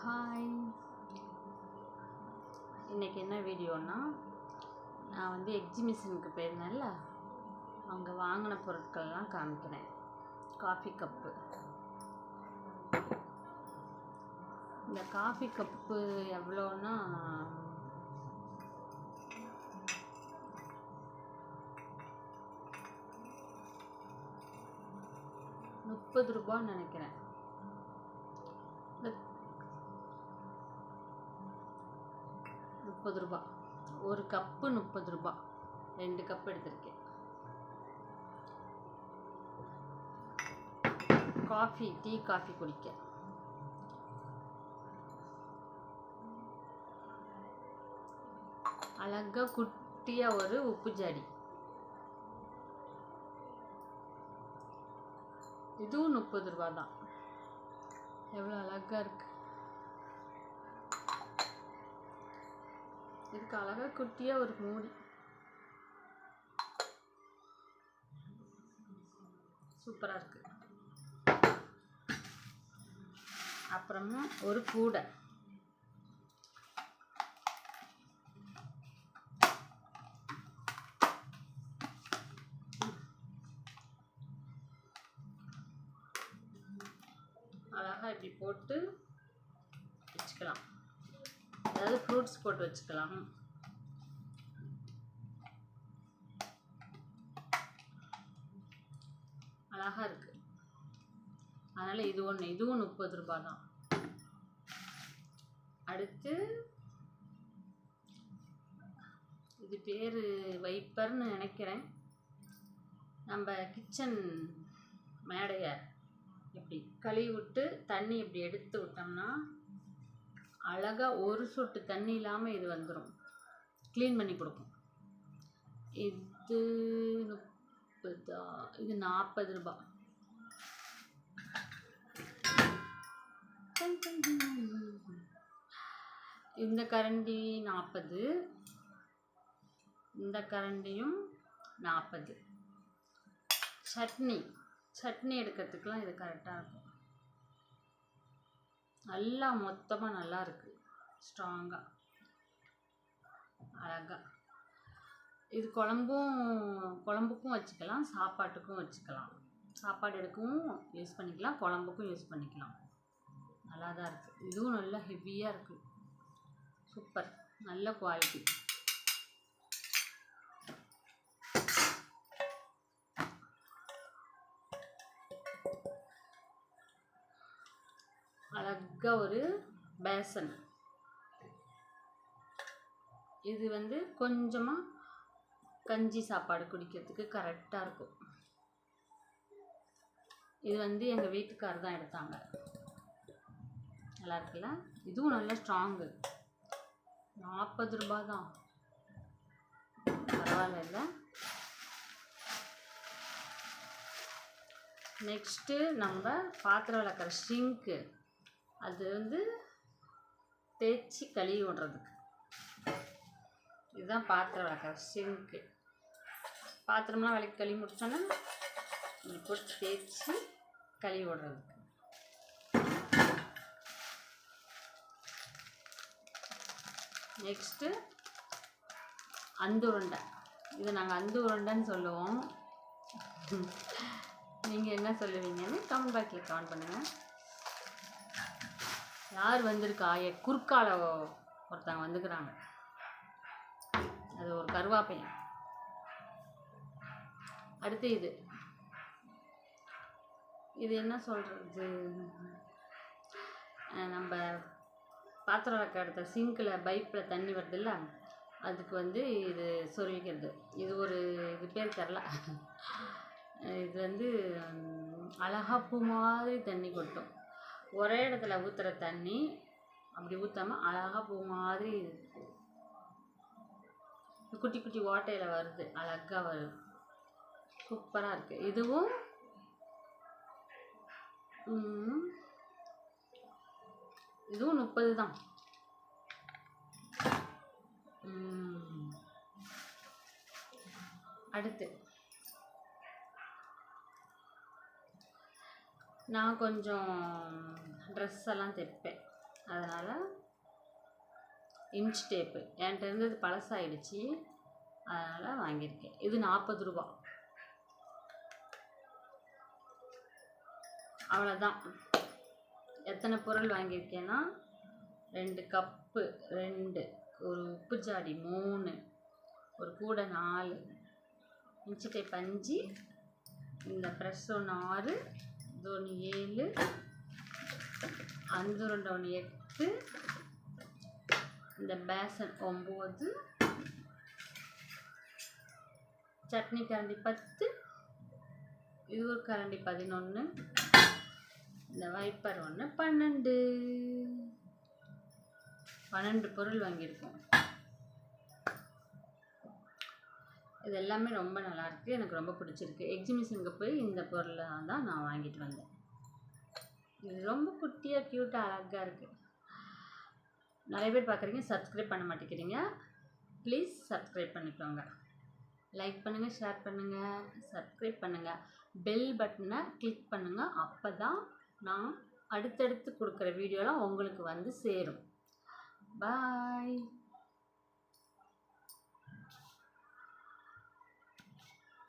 Hi, இன்றைக்கி என்ன வீடியோனா, நான் வந்து எக்ஸிபிஷனுக்கு போயிருந்தேன்ல, அங்கே வாங்கின பொருட்கள்லாம் காமிக்கிறேன். Coffee cup. இந்த காஃபி கப்பு எவ்வளோன்னா ₹30 நினைக்கிறேன். ₹30 ஒரு கப்பு ₹30. 2 கப் எடுத்திருக்கேன். டீ காஃபி குடிக்க. அழகா குட்டியாக ஒரு உப்பு ஜாடி, இதுவும் ₹30 தான். எவ்வளோ அழகா இருக்கு. இதுக்கு அழகா குட்டியாக ஒரு மூடி, சூப்பராக இருக்கு. அப்புறமா ஒரு கூடை, அழகாக இப்படி போட்டு வச்சுக்கலாம். அதாவது ஃப்ரூட்ஸ் போட்டு வச்சுக்கலாம். அழகாக இருக்குது. அதனால் இதுவும் ₹30 தான். அடுத்து இது பேர் வைப்பர்னு நினைக்கிறேன். நம்ம கிச்சன் மேடையை இப்படி கழுவி விட்டு தண்ணி இப்படி எடுத்து விட்டோம்னா அழகாக ஒரு சொட்டு தண்ணி இல்லாமல் இது வந்துடும், க்ளீன் பண்ணி கொடுக்கும். இது ₹40. இந்த கரண்டி 40, இந்த கரண்டியும் 40. சட்னி எடுக்கிறதுக்கெலாம் இது கரெக்டாக இருக்கும். நல்லா மொத்தமாக நல்லா இருக்குது, ஸ்ட்ராங்காக அழகாக. இது குழம்புக்கும் வச்சுக்கலாம், சாப்பாட்டுக்கும் வச்சுக்கலாம். சாப்பாடு எடுக்கவும் யூஸ் பண்ணிக்கலாம், குழம்புக்கும் யூஸ் பண்ணிக்கலாம். நல்லா தான் இருக்குது. இதுவும் நல்லா ஹெவியாக இருக்குது, சூப்பர், நல்ல குவாலிட்டி. அழகாக ஒரு பேசன். இது வந்து கொஞ்சமாக கஞ்சி சாப்பாடு குடிக்கிறதுக்கு கரெக்டாக இருக்கும். இது வந்து எங்கள் வீட்டுக்காரர் தான் எடுத்தாங்க. நல்லா இருக்குல்ல. இதுவும் நல்லா ஸ்ட்ராங்கு. ₹40 தான், பரவாயில்ல இல்லை. நெக்ஸ்ட்டு நம்ம பாத்திரம் விளக்குற ஷிங்க்கு, அது வந்து தேய்ச்சி கழுவி விடுறதுக்கு. இதுதான் பாத்திரம் விளக்குற ஷிங்க்கு. பாத்திரம்லாம் விளக்கி கழுவி முடிச்சோன்னா இப்படி போட்டு தேய்ச்சி கழுவி விடுறதுக்கு. நெக்ஸ்ட்டு அந்து உருண்டை. இது நாங்கள் அந்து உருண்டைன்னு சொல்லுவோம். நீங்கள் என்ன சொல்லுவீங்கன்னு கமெண்ட் பாக்ஸில் கமெண்ட் பண்ணுங்கள். யார் வந்திருக்கா? குறுக்கால ஒருத்தவங்க வந்துக்கிறாங்க. அது ஒரு கருவாப்பையன். அடுத்து இது என்ன சொல்கிறது, நம்ம பாத்திரம் விளக்க எடுத்த சிங்கில் பைப்பில் தண்ணி வருதுல்ல, அதுக்கு வந்து இது சொருவிக்கிறது. இது பேர் தெரில. இது வந்து அழகா பூ மாதிரி தண்ணி கொட்டும். ஒரே இடத்துல ஊற்றுற தண்ணி அப்படி ஊற்றாமல் அழகாக பூ மாதிரி குட்டி குட்டி ஓட்டையில் வருது, அழகாக வரும், சூப்பராக இருக்குது. இதுவும் ₹30 தான். அடுத்து நான் கொஞ்சம் ட்ரெஸ் எல்லாம் தைப்பேன். அதனால் இன்ச் டேப்பு என்கிட்ட இருந்தது பழசாயிடுச்சு, அதனால் வாங்கியிருக்கேன். இது 40 ரூபா. அவ்வளோதான். எத்தனை பொருள் வாங்கியிருக்கேன்னா 2 கப்பு, 2 ஒரு உப்பு ஜாடி 3, ஒரு கூடை 4, இன்ச்சு டேப் 5, இந்த ப்ரெஷ் ஒன்று 6, இது ஒன்று 7, அந்த உருண்டை ஒன்று 8, இந்த பேசன் 9, சட்னி கரண்டி 10, இது ஒரு கரண்டி 11, இந்த வைப்பர் ஒன்று 12 பொருள் வாங்கியிருக்கோம். இது எல்லாமே ரொம்ப நல்லாயிருக்கு, எனக்கு ரொம்ப பிடிச்சிருக்கு. எக்ஸிபிஷனுக்கு போய் இந்த பொருளை தான் நான் வாங்கிட்டு வந்தேன். இது ரொம்ப குட்டியாக க்யூட்டாக அழகாக இருக்குது. நிறைய பேர் பார்க்குறீங்க, சப்ஸ்கிரைப் பண்ண மாட்டேங்கிறீங்க. ப்ளீஸ் சப்ஸ்கிரைப் பண்ணிக்கோங்க. லைக் பண்ணுங்கள், ஷேர் பண்ணுங்கள், சப்ஸ்கிரைப் பண்ணுங்கள், பெல் பட்டனை கிளிக் பண்ணுங்கள். அப்போ தான் நான் அடுத்தடுத்து கொடுக்குற வீடியோலாம் உங்களுக்கு வந்து சேரும். பாய்.